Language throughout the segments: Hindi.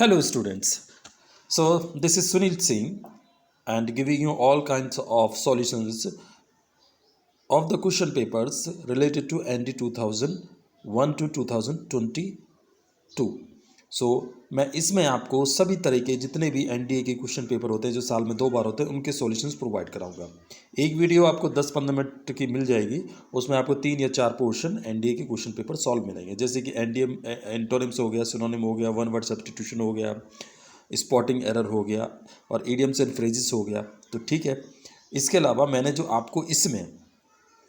Hello, students. So, this is Sunil Singh and giving you all kinds of solutions of the question papers related to ND 2001 to 2022. सो मैं इसमें आपको सभी तरह के जितने भी एनडीए के क्वेश्चन पेपर होते हैं जो साल में 2 बार होते हैं उनके सॉल्यूशंस प्रोवाइड कराऊंगा। एक वीडियो आपको 10-15 मिनट की मिल जाएगी, उसमें आपको 3 या 4 पोर्शन एनडीए के क्वेश्चन पेपर सॉल्व मिलेंगे, जैसे कि एनडीए एंटोनिम्स हो गया, सिनोनिम हो गया, वन वर्ड सब्स्टिट्यूशन हो गया, स्पॉटिंग एरर हो गया और इडियम्स एंड फ्रेजेस हो गया। तो ठीक है, इसके अलावा मैंने जो आपको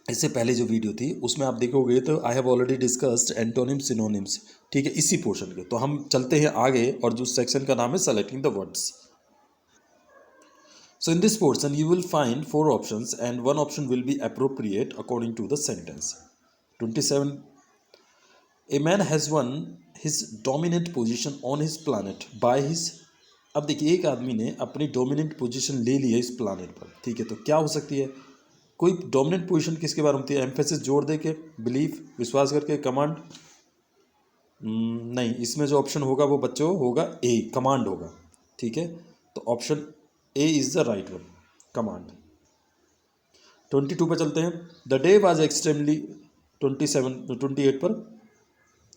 इससे पहले जो वीडियो थी उसमें आप देखोगे तो I have already discussed antonyms synonyms, ठीक है, इसी पोर्शन के। तो हम चलते हैं आगे और जो सेक्शन का नाम है selecting the words. So in this portion you will find 4 options and one option will be appropriate according to the sentence. 27 a man has won his dominant position on his planet by his. अब देखिए, एक आदमी ने अपनी डोमिनेंट पोजिशन ले ली है इस प्लानट पर, ठीक है। तो क्या हो सकती है, कोई डोमिनेंट पोजीशन किसके बारे में होती है? एम्फेसिस जोड़ दे के, बिलीफ विश्वास करके, कमांड नहीं, इसमें जो ऑप्शन होगा वो बच्चों होगा ए, कमांड होगा, ठीक है। तो option A is the right one, command. 22 पे चलते हैं। द डे वाज एक्सट्रीमली 28 पर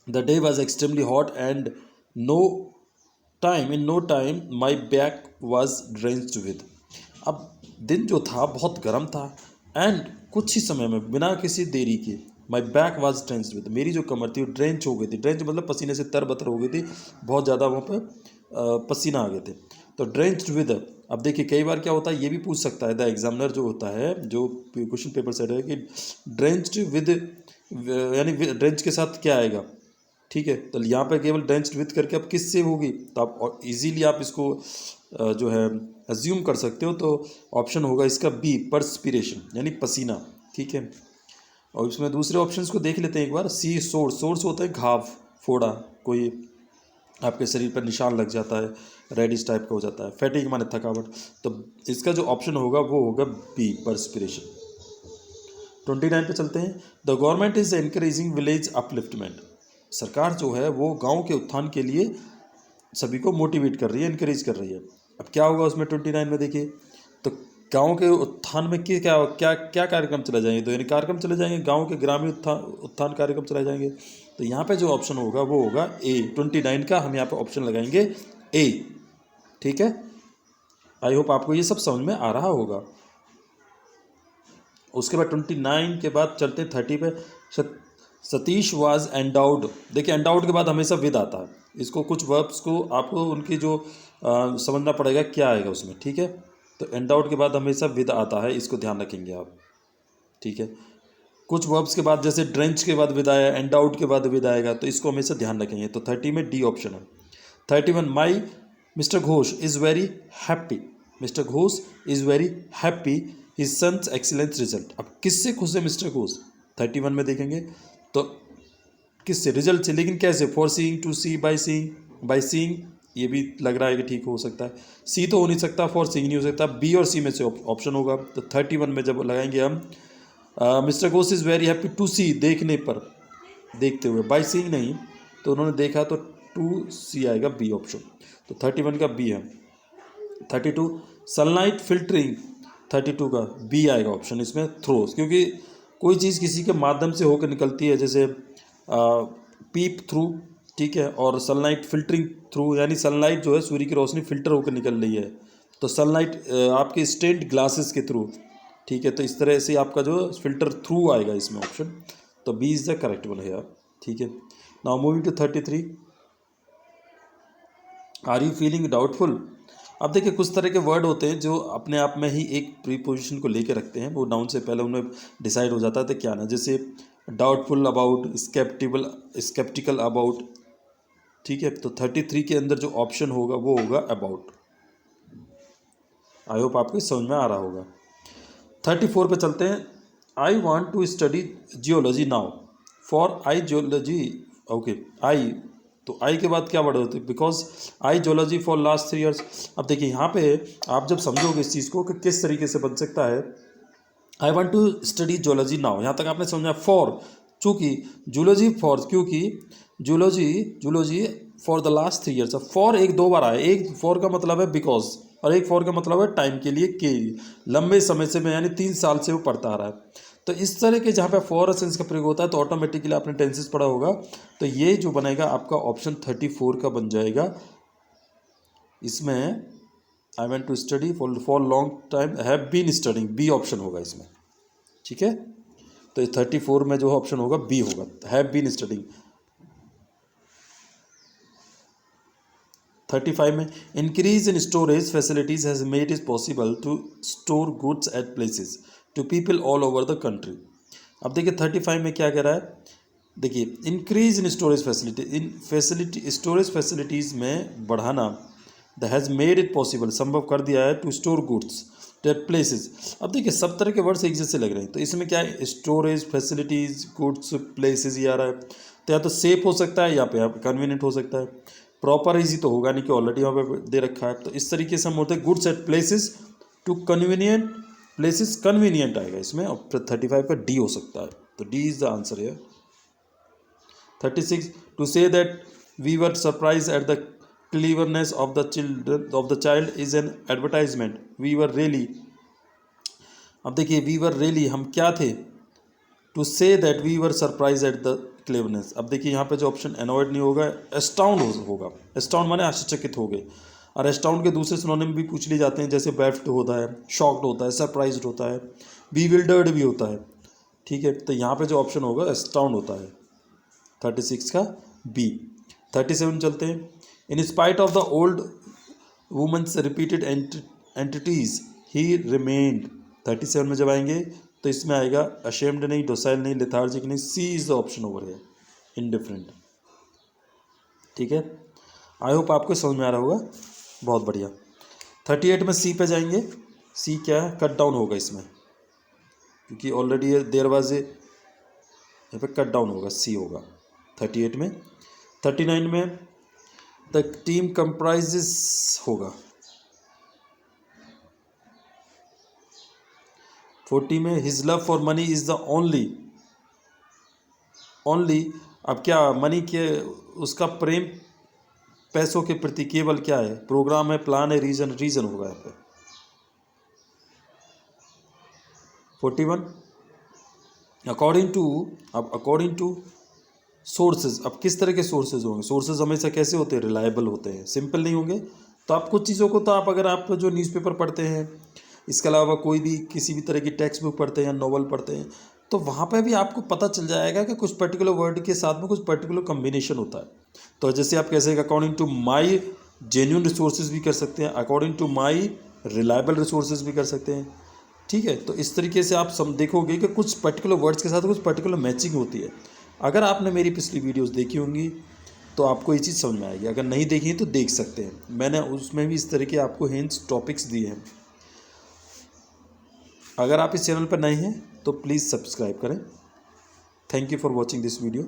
the day was extremely hot and no time my back was drenched with. अब दिन जो था बहुत गर्म था एंड कुछ ही समय में बिना किसी देरी के माई बैक वाज ड्रेंच्ड विद, मेरी जो कमर थी वो ड्रेंच हो गई थी। ड्रेंच मतलब पसीने से तरबतर हो गई थी, बहुत ज़्यादा वहाँ पे पसीना आ गए थे। तो ड्रेंच्ड विद, अब देखिए कई बार क्या होता है, ये भी पूछ सकता है द एग्जामिनर जो होता है, जो क्वेश्चन पेपर सेट है, कि ड्रेंच्ड विद यानी ड्रेंच के साथ क्या आएगा, ठीक है। तो यहाँ पर केवल ड्रेंच्ड विद करके अब किससे होगी, तो आप इजीली आप इसको जो है अज्यूम कर सकते हो। तो ऑप्शन होगा इसका बी, परस्पिरेशन यानी पसीना, ठीक है। और इसमें दूसरे ऑप्शंस को देख लेते हैं एक बार। सी, सोर्स होता है घाव, फोड़ा, कोई आपके शरीर पर निशान लग जाता है, रेडिश टाइप का हो जाता है। फैटिग माने थकावट, तो इसका जो ऑप्शन होगा वो होगा बी, परस्पिरेशन। 29 पे चलते हैं। The government is encouraging village upliftment. सरकार जो है वो गाँव के उत्थान के लिए सभी को मोटिवेट कर रही है, इनकरेज कर रही है। अब क्या होगा उसमें 29 में देखिए, तो गांव के उत्थान में क्या क्या क्या कार्यक्रम चले जाएंगे, तो यानी कार्यक्रम चले जाएंगे, गांव के ग्रामीण उत्थान कार्यक्रम चलाए जाएंगे। तो यहाँ पे जो ऑप्शन होगा वो होगा ए, 29 का हम यहाँ पे ऑप्शन लगाएंगे ए, ठीक है। आई होप आपको ये सब समझ में आ रहा होगा। उसके बाद 29 के बाद चलते 30 पे। Satish was endowed. देखिए एंडाउड के बाद हमेशा विद आता है, इसको कुछ वर्ब्स को आपको उनकी जो समझना पड़ेगा क्या आएगा उसमें, ठीक है। तो एंडाउड के बाद हमेशा विद आता है, इसको ध्यान रखेंगे आप, ठीक है। कुछ वर्ब्स के बाद जैसे ड्रेंच के बाद विद आया, एंडाउड के बाद विद आएगा, तो इसको हमेशा ध्यान रखेंगे। तो 30 में डी ऑप्शन है। 31 my mister Ghosh is very happy. Mister Ghosh is very happy his sons excellent result. अब किससे खुश है मिस्टर घोष, 31 में देखेंगे तो किससे, रिजल्ट से, लेकिन कैसे, for seeing, to see, by seeing, ये भी लग रहा है कि ठीक हो सकता है। सी तो हो नहीं सकता, फॉर सीइंग नहीं हो सकता, बी और सी में से ऑप्शन होगा। तो 31 में जब लगाएंगे हम, mister Ghosh is very happy to see, देखने पर, देखते हुए, बाय सीइंग नहीं, तो उन्होंने देखा, तो टू सी आएगा, बी ऑप्शन। तो 31 का बी है। 32 सनलाइट फिल्टरिंग, 32 का बी आएगा ऑप्शन इसमें, थ्रोस, क्योंकि कोई चीज़ किसी के माध्यम से होकर निकलती है, जैसे पीप थ्रू, ठीक है, और सनलाइट फिल्टरिंग थ्रू, यानी सनलाइट जो है सूर्य की रोशनी फिल्टर होकर निकल रही है, तो सनलाइट आपके स्टेंट ग्लासेस के थ्रू, ठीक है। तो इस तरह से आपका जो फिल्टर थ्रू आएगा इसमें ऑप्शन, तो B is the correct one है, ठीक है। Now moving to 33, are you feeling doubtful. अब देखिए कुछ तरह के वर्ड होते हैं जो अपने आप में ही एक प्रीपोजिशन को लेके रखते हैं, वो नाउन से पहले उनमें डिसाइड हो जाता है तो क्या ना, जैसे डाउटफुल अबाउट, स्केप्टिकल अबाउट, ठीक है। तो 33 के अंदर जो ऑप्शन होगा वो होगा अबाउट। आई होप आपको समझ में आ रहा होगा। 34 पे चलते हैं। I want to study geology now, for I geology, okay, I, तो आई के बाद क्या वर्ड होते हैं, because I geology for last 3 years। अब देखिए यहाँ पे आप जब समझोगे इस चीज़ को कि किस तरीके से बन सकता है, I want to study geology now, यहाँ तक आपने समझा। फॉर, चूँकि, जूलॉजी फॉर, क्योंकि zoology zoology for the last 3 years. For एक 2 बार आया, एक फॉर का मतलब है बिकॉज और एक फॉर का मतलब है टाइम के लिए, के लंबे समय से मैं यानी 3 साल से वो पढ़ता आ रहा है। तो इस तरह के जहाँ पे फॉर सेंस का प्रयोग होता है तो ऑटोमेटिकली आपने टेंसेस पढ़ा होगा, तो ये जो बनेगा आपका ऑप्शन 34 का बन जाएगा। इसमें I went to study for long time have been studying, B option होगा इसमें। ठीक है, तो 34 में जो ऑप्शन होगा बी होगा, हैव बीन स्टडिंग। 35 में increase in storage facilities has made it possible to store goods at places to people all over the country. अब देखिए 35 में क्या कह रहा है, देखिए increase in storage facility, in facility storage facilities में बढ़ाना, the has made it possible, संभव कर दिया है, to store goods at places. अब देखिए सब तरह के वर्ड्स एक जैसे लग रहे हैं, तो इसमें क्या है, स्टोरेज फैसिलिटीज़ गुड्स प्लेसेस ये आ रहा है, तो या तो सेफ हो सकता है या पे कन्वीनियंट हो सकता है। प्रॉपर इजी तो होगा नहीं कि ऑलरेडी वहाँ पे दे रखा है, तो इस तरीके से हम होते हैं goods at places to convenient places, convenient आएगा इसमें, और 35 का डी हो सकता है, तो डी इज द आंसर है। 36 to say that we were surprise at the cleverness of the child is an advertisement, we were really। अब देखिए वी वर रियली हम क्या थे, to say that we were surprise at the cleverness. अब देखिए यहाँ पे जो ऑप्शन अनॉयड नहीं होगा, एस्टाउंड होगा। एस्टाउंड माने आश्चर्यचकित हो गए, और एस्टाउंड के दूसरे सिनोनिम भी पूछ लिए जाते हैं, जैसे बैफ्ड होता है, शॉक्ड होता है, सरप्राइज्ड होता है, बीविल्डर्ड भी होता है। ठीक है, तो यहाँ पे जो ऑप्शन होगा एस्टाउंड होता है, 36 का बी। 37 चलते हैं। In spite of the old women's repeated entities he remained. 37 में जब आएंगे तो इसमें आएगा अशेम्ड नहीं, डोसाइल नहीं, लेथार्जिक नहीं, सी इज द ऑप्शन ओवर है, इनडिफरेंट। ठीक है, आई होप आपको समझ में आ रहा होगा, बहुत बढ़िया। 38 में सी पे जाएंगे। सी क्या है, कट डाउन होगा इसमें, क्योंकि ऑलरेडी देर वाज यहाँ पे कट डाउन होगा, सी होगा 38 में। 39 में द टीम कंप्राइजेस होगा। 40 में his love for money is the only. अब क्या मनी के, उसका प्रेम पैसों के प्रति केवल क्या है, प्रोग्राम है, प्लान है, रीजन होगा यहाँ पे। 41 अकॉर्डिंग टू सोर्सेज। अब किस तरह के सोर्सेज होंगे, सोर्सेज हमेशा कैसे होते हैं, रिलायबल होते हैं, सिंपल नहीं होंगे। तो आप कुछ चीज़ों को, तो आप अगर आप जो न्यूज़पेपर पढ़ते हैं, इसके अलावा कोई भी किसी भी तरह की टेक्स्ट बुक पढ़ते हैं या नॉवल पढ़ते हैं, तो वहाँ पे भी आपको पता चल जाएगा कि कुछ पर्टिकुलर वर्ड के साथ में कुछ पर्टिकुलर कम्बिनेशन होता है। तो जैसे आप कैसे according to my genuine resources भी कर सकते हैं, according to my reliable resources भी कर सकते हैं। ठीक है, तो इस तरीके से आप सब देखोगे कि कुछ पर्टिकुलर वर्ड्स के साथ कुछ पर्टिकुलर मैचिंग होती है। अगर आपने मेरी पिछली वीडियोस देखी होंगी तो आपको ये चीज़ समझ में आएगी, अगर नहीं देखी तो देख सकते हैं, मैंने उसमें भी इस तरह के आपको हिंट्स टॉपिक्स दिए हैं। अगर आप इस चैनल पर नए हैं तो प्लीज़ सब्सक्राइब करें। Thank you for watching this video.